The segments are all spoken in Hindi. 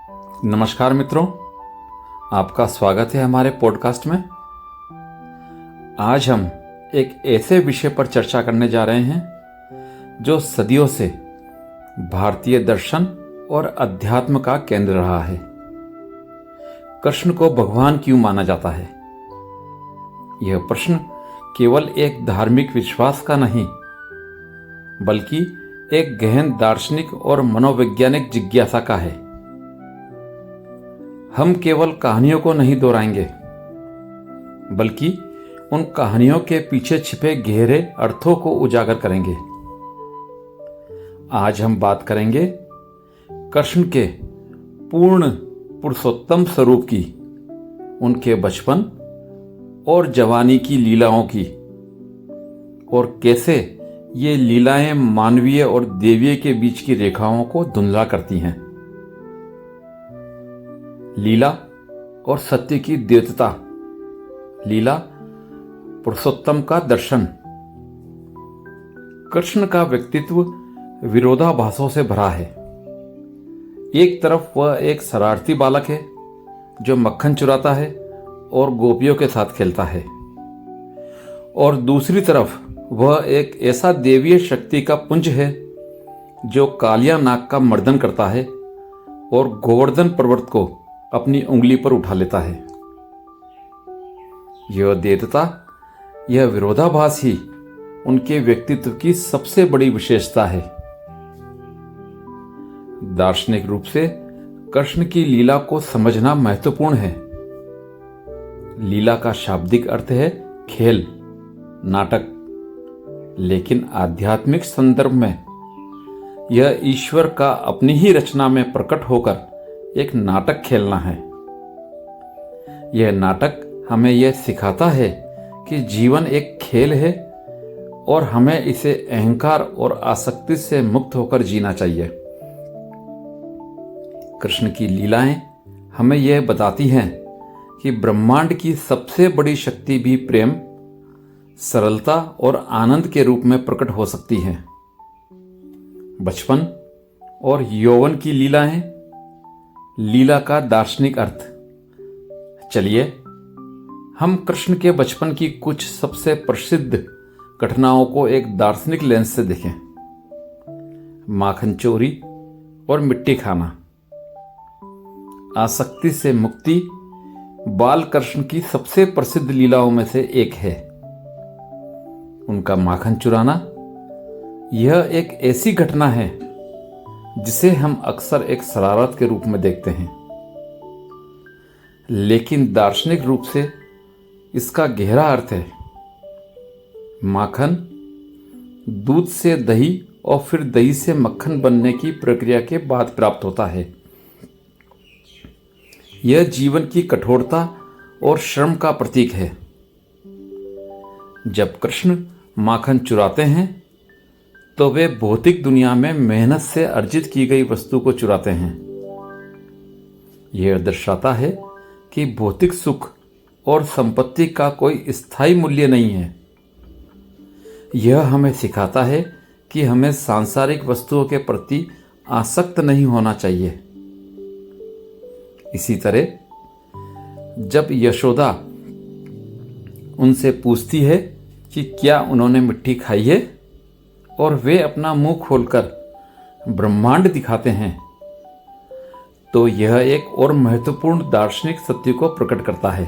नमस्कार मित्रों, आपका स्वागत है हमारे पॉडकास्ट में। आज हम एक ऐसे विषय पर चर्चा करने जा रहे हैं जो सदियों से भारतीय दर्शन और अध्यात्म का केंद्र रहा है। कृष्ण को भगवान क्यों माना जाता है? यह प्रश्न केवल एक धार्मिक विश्वास का नहीं, बल्कि एक गहन दार्शनिक और मनोवैज्ञानिक जिज्ञासा का है। हम केवल कहानियों को नहीं दोहराएंगे, बल्कि उन कहानियों के पीछे छिपे गहरे अर्थों को उजागर करेंगे। आज हम बात करेंगे कृष्ण के पूर्ण पुरुषोत्तम स्वरूप की, उनके बचपन और जवानी की लीलाओं की, और कैसे ये लीलाएं मानवीय और देवीय के बीच की रेखाओं को धुंधला करती हैं। लीला और सत्य की द्वैतता, लीला पुरुषोत्तम का दर्शन। कृष्ण का व्यक्तित्व विरोधाभासों से भरा है। एक तरफ वह एक शरारती बालक है जो मक्खन चुराता है और गोपियों के साथ खेलता है, और दूसरी तरफ वह एक ऐसा देवीय शक्ति का पुंज है जो कालिया नाग का मर्दन करता है और गोवर्धन पर्वत को अपनी उंगली पर उठा लेता है। यह द्वैतता, यह विरोधाभास ही उनके व्यक्तित्व की सबसे बड़ी विशेषता है। दार्शनिक रूप से कृष्ण की लीला को समझना महत्वपूर्ण है। लीला का शाब्दिक अर्थ है खेल, नाटक, लेकिन आध्यात्मिक संदर्भ में यह ईश्वर का अपनी ही रचना में प्रकट होकर एक नाटक खेलना है। यह नाटक हमें यह सिखाता है कि जीवन एक खेल है और हमें इसे अहंकार और आसक्ति से मुक्त होकर जीना चाहिए। कृष्ण की लीलाएं हमें यह बताती हैं कि ब्रह्मांड की सबसे बड़ी शक्ति भी प्रेम, सरलता और आनंद के रूप में प्रकट हो सकती है। बचपन और यौवन की लीलाएं, लीला का दार्शनिक अर्थ। चलिए हम कृष्ण के बचपन की कुछ सबसे प्रसिद्ध घटनाओं को एक दार्शनिक लेंस से देखें। माखन चोरी और मिट्टी खाना। आसक्ति से मुक्ति बाल कृष्ण की सबसे प्रसिद्ध लीलाओं में से एक है। उनका माखन चुराना, यह एक ऐसी घटना है जिसे हम अक्सर एक शरारत के रूप में देखते हैं, लेकिन दार्शनिक रूप से इसका गहरा अर्थ है। माखन दूध से दही और फिर दही से मक्खन बनने की प्रक्रिया के बाद प्राप्त होता है। यह जीवन की कठोरता और श्रम का प्रतीक है। जब कृष्ण माखन चुराते हैं तो वे भौतिक दुनिया में मेहनत से अर्जित की गई वस्तु को चुराते हैं। यह दर्शाता है कि भौतिक सुख और संपत्ति का कोई स्थायी मूल्य नहीं है। यह हमें सिखाता है कि हमें सांसारिक वस्तुओं के प्रति आसक्त नहीं होना चाहिए। इसी तरह जब यशोदा उनसे पूछती है कि क्या उन्होंने मिट्टी खाई है, और वे अपना मुंह खोलकर ब्रह्मांड दिखाते हैं, तो यह एक और महत्वपूर्ण दार्शनिक सत्य को प्रकट करता है।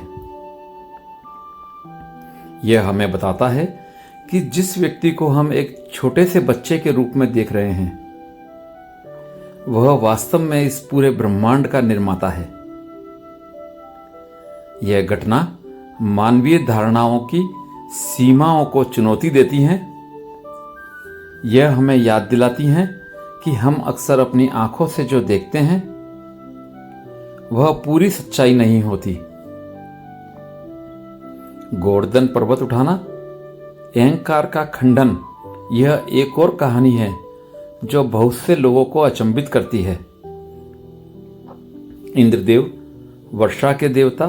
यह हमें बताता है कि जिस व्यक्ति को हम एक छोटे से बच्चे के रूप में देख रहे हैं, वह वास्तव में इस पूरे ब्रह्मांड का निर्माता है। यह घटना मानवीय धारणाओं की सीमाओं को चुनौती देती है। यह हमें याद दिलाती हैं कि हम अक्सर अपनी आंखों से जो देखते हैं वह पूरी सच्चाई नहीं होती। गोवर्धन पर्वत उठाना, अहंकार का खंडन, यह एक और कहानी है जो बहुत से लोगों को अचंभित करती है। इंद्रदेव, वर्षा के देवता,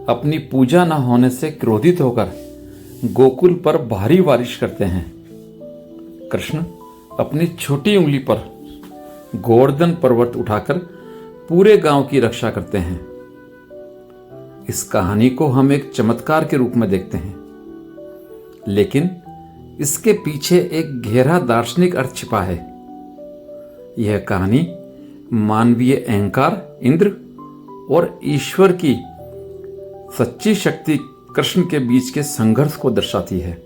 अपनी पूजा न होने से क्रोधित होकर गोकुल पर भारी बारिश करते हैं। कृष्ण अपनी छोटी उंगली पर गोवर्धन पर्वत उठाकर पूरे गांव की रक्षा करते हैं। इस कहानी को हम एक चमत्कार के रूप में देखते हैं, लेकिन इसके पीछे एक गहरा दार्शनिक अर्थ छिपा है। यह कहानी मानवीय अहंकार इंद्र और ईश्वर की सच्ची शक्ति कृष्ण के बीच के संघर्ष को दर्शाती है।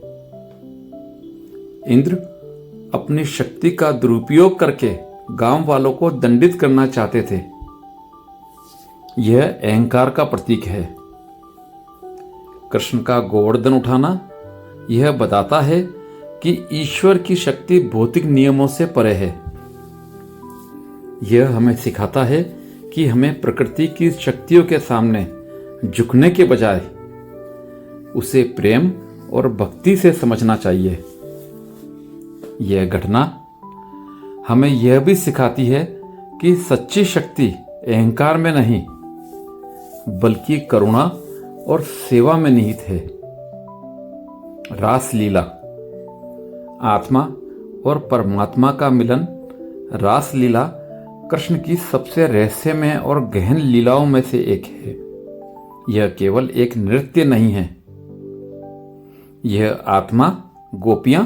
इंद्र अपनी शक्ति का दुरुपयोग करके गांव वालों को दंडित करना चाहते थे। यह अहंकार का प्रतीक है। कृष्ण का गोवर्धन उठाना यह बताता है कि ईश्वर की शक्ति भौतिक नियमों से परे है। यह हमें सिखाता है कि हमें प्रकृति की शक्तियों के सामने झुकने के बजाय उसे प्रेम और भक्ति से समझना चाहिए। यह घटना हमें यह भी सिखाती है कि सच्ची शक्ति अहंकार में नहीं बल्कि करुणा और सेवा में निहित है। रास लीला, आत्मा और परमात्मा का मिलन। रास लीला कृष्ण की सबसे रहस्यमय और गहन लीलाओं में से एक है। यह केवल एक नृत्य नहीं है, यह आत्मा, गोपियां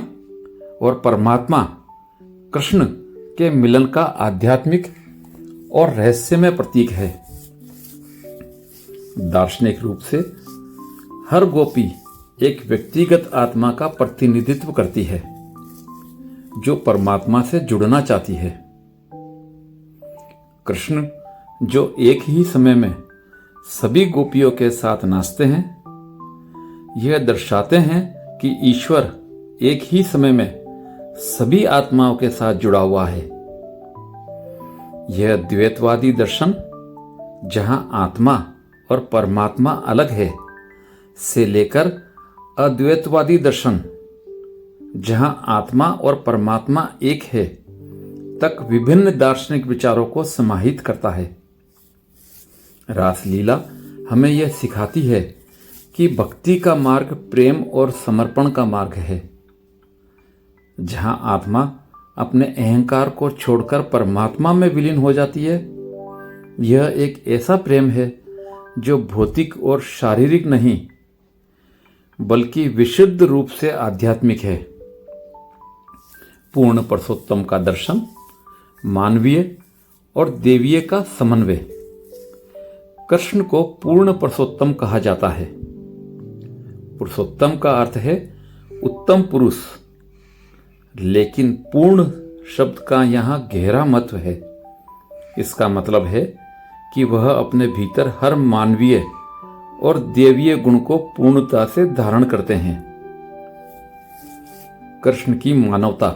और परमात्मा कृष्ण के मिलन का आध्यात्मिक और रहस्यमय प्रतीक है। दार्शनिक रूप से हर गोपी एक व्यक्तिगत आत्मा का प्रतिनिधित्व करती है जो परमात्मा से जुड़ना चाहती है। कृष्ण जो एक ही समय में सभी गोपियों के साथ नाचते हैं, यह दर्शाते हैं कि ईश्वर एक ही समय में सभी आत्माओं के साथ जुड़ा हुआ है। यह द्वैतवादी दर्शन, जहां आत्मा और परमात्मा अलग है, से लेकर अद्वैतवादी दर्शन, जहां आत्मा और परमात्मा एक है, तक विभिन्न दार्शनिक विचारों को समाहित करता है। रासलीला हमें यह सिखाती है कि भक्ति का मार्ग प्रेम और समर्पण का मार्ग है। जहां आत्मा अपने अहंकार को छोड़कर परमात्मा में विलीन हो जाती है, यह एक ऐसा प्रेम है जो भौतिक और शारीरिक नहीं बल्कि विशुद्ध रूप से आध्यात्मिक है। पूर्ण पुरुषोत्तम का दर्शन, मानवीय और देवीय का समन्वय। कृष्ण को पूर्ण पुरुषोत्तम कहा जाता है। पुरुषोत्तम का अर्थ है उत्तम पुरुष, लेकिन पूर्ण शब्द का यहाँ गहरा महत्व है। इसका मतलब है कि वह अपने भीतर हर मानवीय और देवीय गुण को पूर्णता से धारण करते हैं। कृष्ण की मानवता।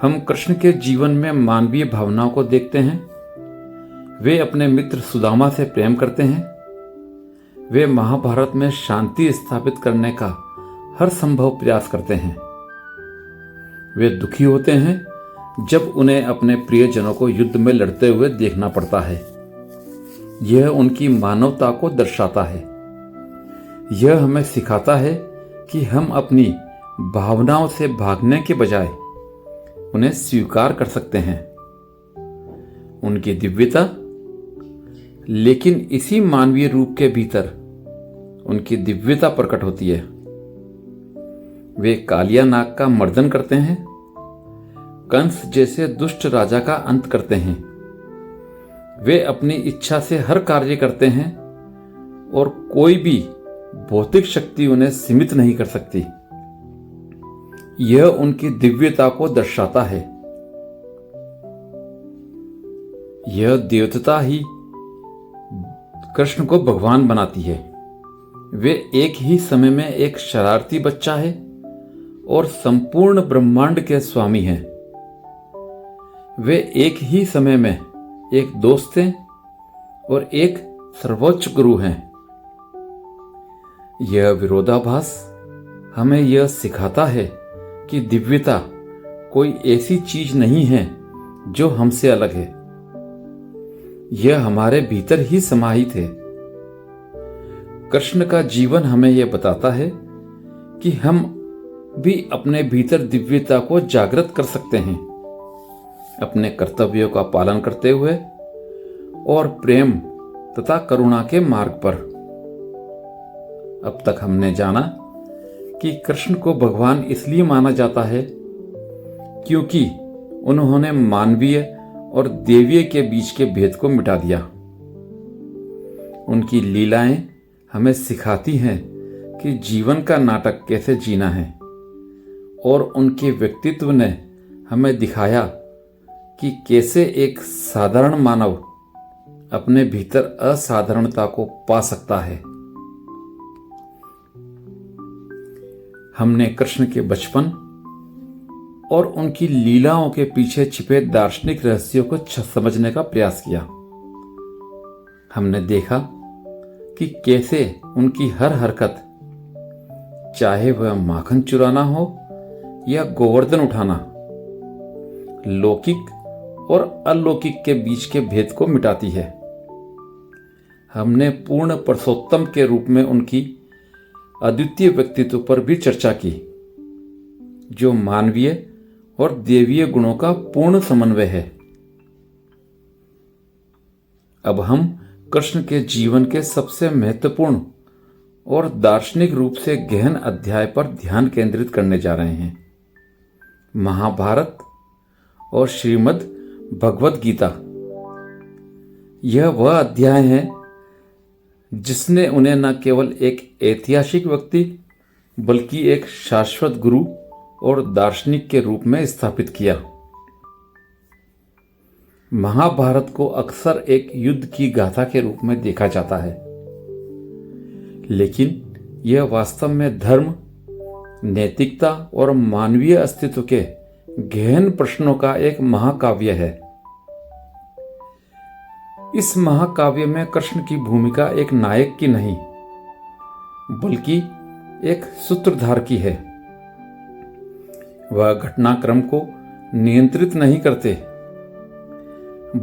हम कृष्ण के जीवन में मानवीय भावनाओं को देखते हैं। वे अपने मित्र सुदामा से प्रेम करते हैं। वे महाभारत में शांति स्थापित करने का हर संभव प्रयास करते हैं। वे दुखी होते हैं जब उन्हें अपने प्रियजनों को युद्ध में लड़ते हुए देखना पड़ता है। यह उनकी मानवता को दर्शाता है। यह हमें सिखाता है कि हम अपनी भावनाओं से भागने के बजाय उन्हें स्वीकार कर सकते हैं। उनकी दिव्यता, लेकिन इसी मानवीय रूप के भीतर उनकी दिव्यता प्रकट होती है। वे कालिया नाग का मर्दन करते हैं, कंस जैसे दुष्ट राजा का अंत करते हैं। वे अपनी इच्छा से हर कार्य करते हैं और कोई भी भौतिक शक्ति उन्हें सीमित नहीं कर सकती। यह उनकी दिव्यता को दर्शाता है। यह देवता ही कृष्ण को भगवान बनाती है। वे एक ही समय में एक शरारती बच्चा है और संपूर्ण ब्रह्मांड के स्वामी हैं। वे एक ही समय में एक दोस्त हैं और एक सर्वोच्च गुरु हैं। यह विरोधाभास हमें यह सिखाता है कि दिव्यता कोई ऐसी चीज नहीं है जो हमसे अलग है। यह हमारे भीतर ही समाहित है। कृष्ण का जीवन हमें यह बताता है कि हम भी अपने भीतर दिव्यता को जागृत कर सकते हैं, अपने कर्तव्यों का पालन करते हुए और प्रेम तथा करुणा के मार्ग पर। अब तक हमने जाना कि कृष्ण को भगवान इसलिए माना जाता है क्योंकि उन्होंने मानवीय और देवीय के बीच के भेद को मिटा दिया। उनकी लीलाएं हमें सिखाती हैं कि जीवन का नाटक कैसे जीना है, और उनके व्यक्तित्व ने हमें दिखाया कि कैसे एक साधारण मानव अपने भीतर असाधारणता को पा सकता है। हमने कृष्ण के बचपन और उनकी लीलाओं के पीछे छिपे दार्शनिक रहस्यों को समझने का प्रयास किया। हमने देखा कि कैसे उनकी हर हरकत, चाहे वह माखन चुराना हो या गोवर्धन उठाना, लौकिक और अलौकिक के बीच के भेद को मिटाती है। हमने पूर्ण पुरुषोत्तम के रूप में उनकी अद्वितीय व्यक्तित्व पर भी चर्चा की, जो मानवीय और देवीय गुणों का पूर्ण समन्वय है। अब हम कृष्ण के जीवन के सबसे महत्वपूर्ण और दार्शनिक रूप से गहन अध्याय पर ध्यान केंद्रित करने जा रहे हैं, महाभारत और श्रीमद् भगवद गीता। यह वह अध्याय है जिसने उन्हें न केवल एक ऐतिहासिक व्यक्ति बल्कि एक शाश्वत गुरु और दार्शनिक के रूप में स्थापित किया। महाभारत को अक्सर एक युद्ध की गाथा के रूप में देखा जाता है, लेकिन यह वास्तव में धर्म, नैतिकता और मानवीय अस्तित्व के गहन प्रश्नों का एक महाकाव्य है। इस महाकाव्य में कृष्ण की भूमिका एक नायक की नहीं, बल्कि एक सूत्रधार की है। वह घटनाक्रम को नियंत्रित नहीं करते,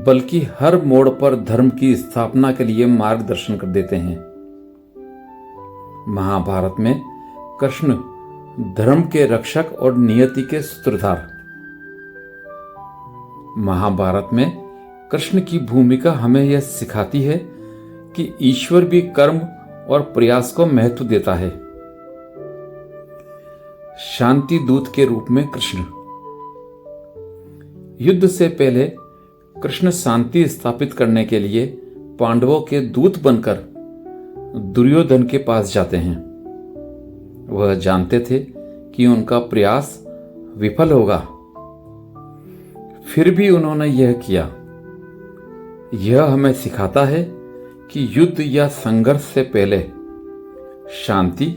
बल्कि हर मोड़ पर धर्म की स्थापना के लिए मार्गदर्शन कर देते हैं। महाभारत में कृष्ण धर्म के रक्षक और नियति के सूत्रधार। महाभारत में कृष्ण की भूमिका हमें यह सिखाती है कि ईश्वर भी कर्म और प्रयास को महत्व देता है। शांति दूत के रूप में कृष्ण। युद्ध से पहले कृष्ण शांति स्थापित करने के लिए पांडवों के दूत बनकर दुर्योधन के पास जाते हैं। वह जानते थे कि उनका प्रयास विफल होगा, फिर भी उन्होंने यह किया। यह हमें सिखाता है कि युद्ध या संघर्ष से पहले शांति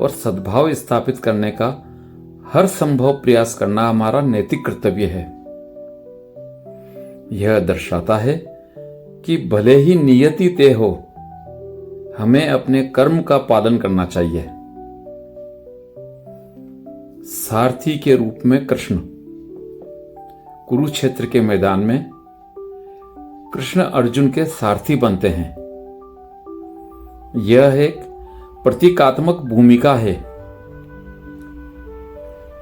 और सद्भाव स्थापित करने का हर संभव प्रयास करना हमारा नैतिक कर्तव्य है। यह दर्शाता है कि भले ही नियति तय हो, हमें अपने कर्म का पालन करना चाहिए। सारथी के रूप में कृष्ण। कुरुक्षेत्र के मैदान में कृष्ण अर्जुन के सारथी बनते हैं। यह एक प्रतीकात्मक भूमिका है।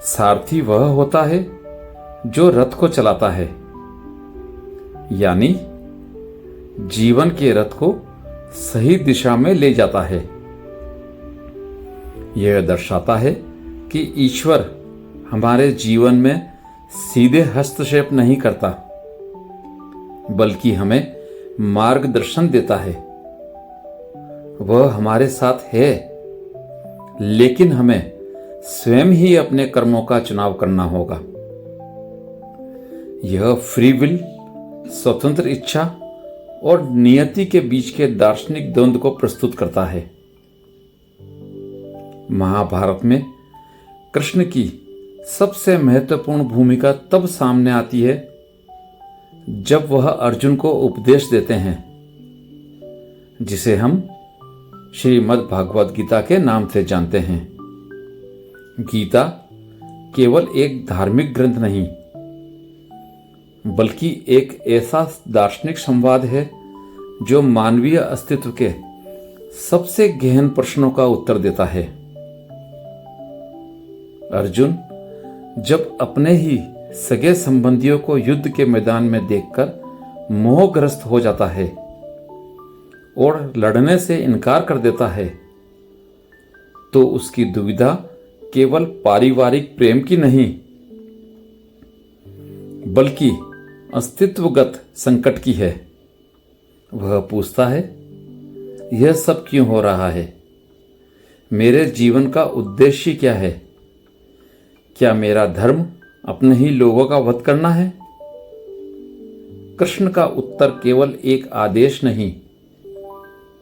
सारथी वह होता है जो रथ को चलाता है, यानी जीवन के रथ को सही दिशा में ले जाता है। यह दर्शाता है कि ईश्वर हमारे जीवन में सीधे हस्तक्षेप नहीं करता, बल्कि हमें मार्गदर्शन देता है। वह हमारे साथ है, लेकिन हमें स्वयं ही अपने कर्मों का चुनाव करना होगा। यह फ्री विल, स्वतंत्र इच्छा और नियति के बीच के दार्शनिक द्वंद्व को प्रस्तुत करता है। महाभारत में कृष्ण की सबसे महत्वपूर्ण भूमिका तब सामने आती है जब वह अर्जुन को उपदेश देते हैं, जिसे हम श्रीमद् भागवत गीता के नाम से जानते हैं। गीता केवल एक धार्मिक ग्रंथ नहीं, बल्कि एक ऐसा दार्शनिक संवाद है जो मानवीय अस्तित्व के सबसे गहन प्रश्नों का उत्तर देता है। अर्जुन जब अपने ही सगे संबंधियों को युद्ध के मैदान में देखकर मोहग्रस्त हो जाता है और लड़ने से इनकार कर देता है, तो उसकी दुविधा केवल पारिवारिक प्रेम की नहीं, बल्कि अस्तित्वगत संकट की है। वह पूछता है, यह सब क्यों हो रहा है? मेरे जीवन का उद्देश्य क्या है? क्या मेरा धर्म अपने ही लोगों का वध करना है? कृष्ण का उत्तर केवल एक आदेश नहीं,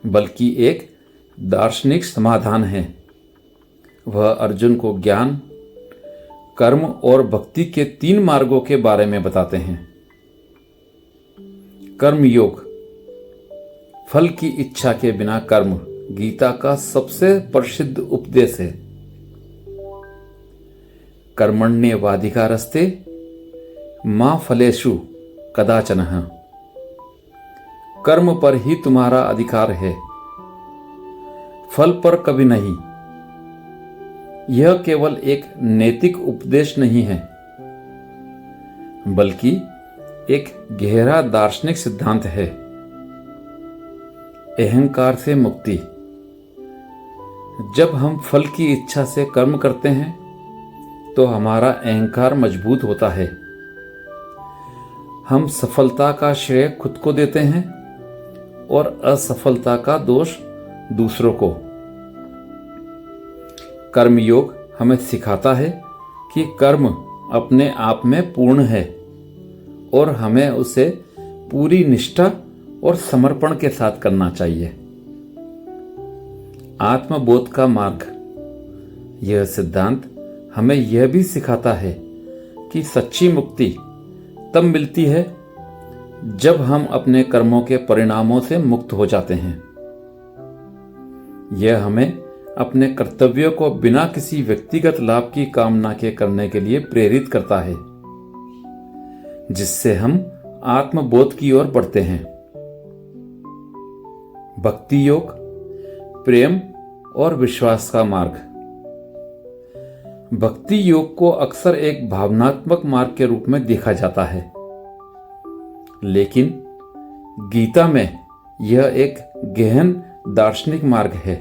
बल्कि एक दार्शनिक समाधान है। वह अर्जुन को ज्ञान, कर्म और भक्ति के 3 मार्गों के बारे में बताते हैं। कर्म योग, फल की इच्छा के बिना कर्म, गीता का सबसे प्रसिद्ध उपदेश है। कर्मण्येवाधिकारस्ते मा फलेषु कदाचन। कर्म पर ही तुम्हारा अधिकार है, फल पर कभी नहीं। यह केवल एक नैतिक उपदेश नहीं है, बल्कि एक गहरा दार्शनिक सिद्धांत है। अहंकार से मुक्ति। जब हम फल की इच्छा से कर्म करते हैं तो हमारा अहंकार मजबूत होता है। हम सफलता का श्रेय खुद को देते हैं और असफलता का दोष दूसरों को। कर्मयोग हमें सिखाता है कि कर्म अपने आप में पूर्ण है और हमें उसे पूरी निष्ठा और समर्पण के साथ करना चाहिए। आत्मबोध का मार्ग। यह सिद्धांत हमें यह भी सिखाता है कि सच्ची मुक्ति तब मिलती है जब हम अपने कर्मों के परिणामों से मुक्त हो जाते हैं। यह हमें अपने कर्तव्यों को बिना किसी व्यक्तिगत लाभ की कामना के करने के लिए प्रेरित करता है, जिससे हम आत्मबोध की ओर बढ़ते हैं। भक्ति योग, प्रेम और विश्वास का मार्ग। भक्ति योग को अक्सर एक भावनात्मक मार्ग के रूप में देखा जाता है, लेकिन गीता में यह एक गहन दार्शनिक मार्ग है।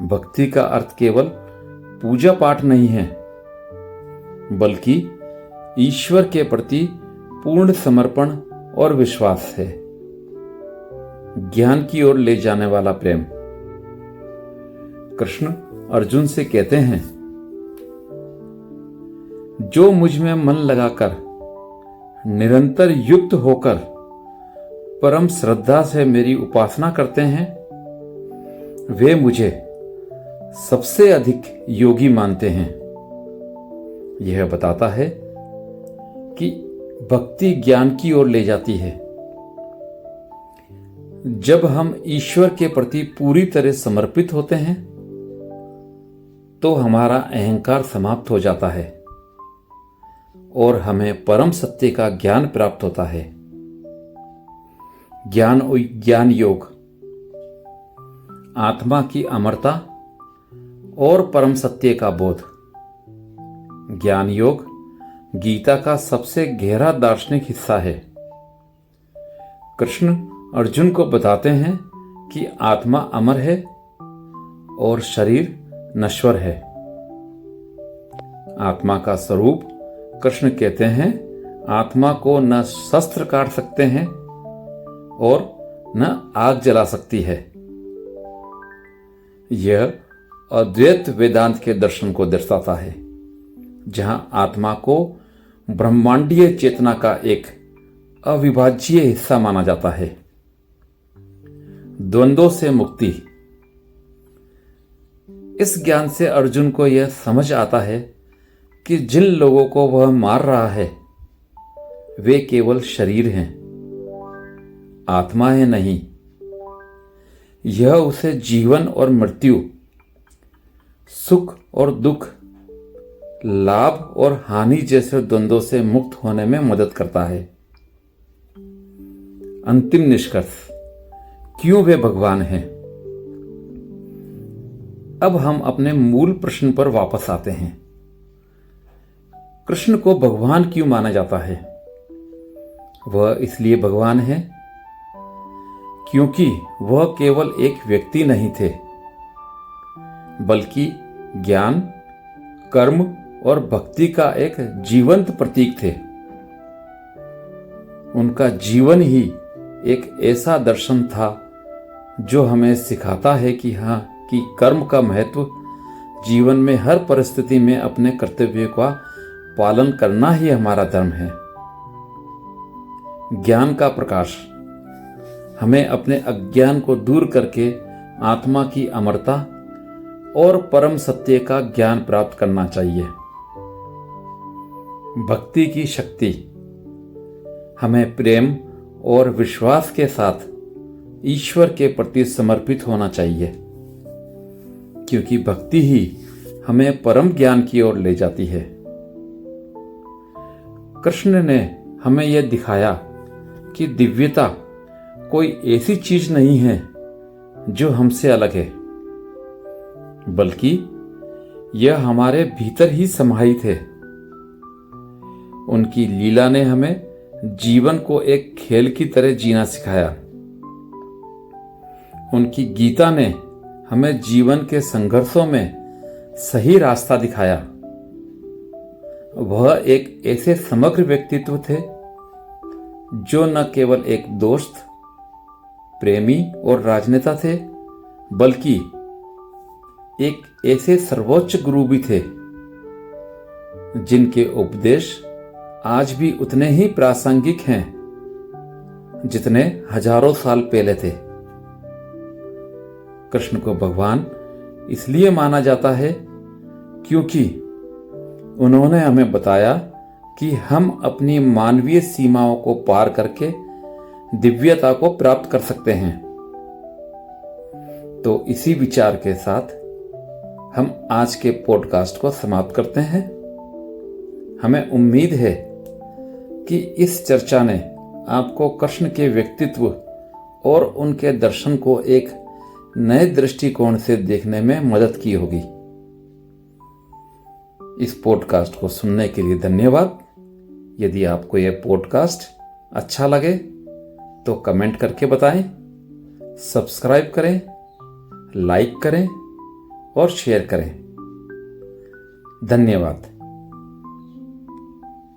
भक्ति का अर्थ केवल पूजा पाठ नहीं है, बल्कि ईश्वर के प्रति पूर्ण समर्पण और विश्वास है। ज्ञान की ओर ले जाने वाला प्रेम। कृष्ण अर्जुन से कहते हैं, जो मुझ में मन लगाकर निरंतर युक्त होकर परम श्रद्धा से मेरी उपासना करते हैं, वे मुझे सबसे अधिक योगी मानते हैं। यह बताता है कि भक्ति ज्ञान की ओर ले जाती है। जब हम ईश्वर के प्रति पूरी तरह समर्पित होते हैं तो हमारा अहंकार समाप्त हो जाता है और हमें परम सत्य का ज्ञान प्राप्त होता है। ज्ञान योग, आत्मा की अमरता और परम सत्य का बोध। ज्ञान योग गीता का सबसे गहरा दार्शनिक हिस्सा है। कृष्ण अर्जुन को बताते हैं कि आत्मा अमर है और शरीर नश्वर है। आत्मा का स्वरूप कृष्ण कहते हैं, आत्मा को न शस्त्र काट सकते हैं और न आग जला सकती है। यह अद्वैत वेदांत के दर्शन को दर्शाता है, जहां आत्मा को ब्रह्मांडीय चेतना का एक अविभाज्य हिस्सा माना जाता है। द्वंद्वों से मुक्ति। इस ज्ञान से अर्जुन को यह समझ आता है कि जिन लोगों को वह मार रहा है वे केवल शरीर हैं, आत्माएं नहीं। यह उसे जीवन और मृत्यु, सुख और दुख, लाभ और हानि जैसे द्वंद्वों से मुक्त होने में मदद करता है। अंतिम निष्कर्ष, क्यों वे भगवान हैं? अब हम अपने मूल प्रश्न पर वापस आते हैं। कृष्ण को भगवान क्यों माना जाता है? वह इसलिए भगवान है क्योंकि वह केवल एक व्यक्ति नहीं थे, बल्कि ज्ञान, कर्म और भक्ति का एक जीवंत प्रतीक थे। उनका जीवन ही एक ऐसा दर्शन था जो हमें सिखाता है कि कर्म का महत्व, जीवन में हर परिस्थिति में अपने कर्तव्य का पालन करना ही हमारा धर्म है। ज्ञान का प्रकाश हमें अपने अज्ञान को दूर करके आत्मा की अमरता और परम सत्य का ज्ञान प्राप्त करना चाहिए। भक्ति की शक्ति हमें प्रेम और विश्वास के साथ ईश्वर के प्रति समर्पित होना चाहिए, क्योंकि भक्ति ही हमें परम ज्ञान की ओर ले जाती है। कृष्ण ने हमें यह दिखाया कि दिव्यता कोई ऐसी चीज नहीं है जो हमसे अलग है, बल्कि यह हमारे भीतर ही समाहित है। उनकी लीला ने हमें जीवन को एक खेल की तरह जीना सिखाया। उनकी गीता ने हमें जीवन के संघर्षों में सही रास्ता दिखाया। वह एक ऐसे समग्र व्यक्तित्व थे जो न केवल एक दोस्त, प्रेमी और राजनेता थे, बल्कि एक ऐसे सर्वोच्च गुरु भी थे जिनके उपदेश आज भी उतने ही प्रासंगिक हैं जितने हजारों साल पहले थे। कृष्ण को भगवान इसलिए माना जाता है क्योंकि उन्होंने हमें बताया कि हम अपनी मानवीय सीमाओं को पार करके दिव्यता को प्राप्त कर सकते हैं। तो इसी विचार के साथ हम आज के पॉडकास्ट को समाप्त करते हैं। हमें उम्मीद है कि इस चर्चा ने आपको कृष्ण के व्यक्तित्व और उनके दर्शन को एक नए दृष्टिकोण से देखने में मदद की होगी। इस पॉडकास्ट को सुनने के लिए धन्यवाद। यदि आपको यह पॉडकास्ट अच्छा लगे तो कमेंट करके बताएं, सब्सक्राइब करें, लाइक करें और शेयर करें। धन्यवाद।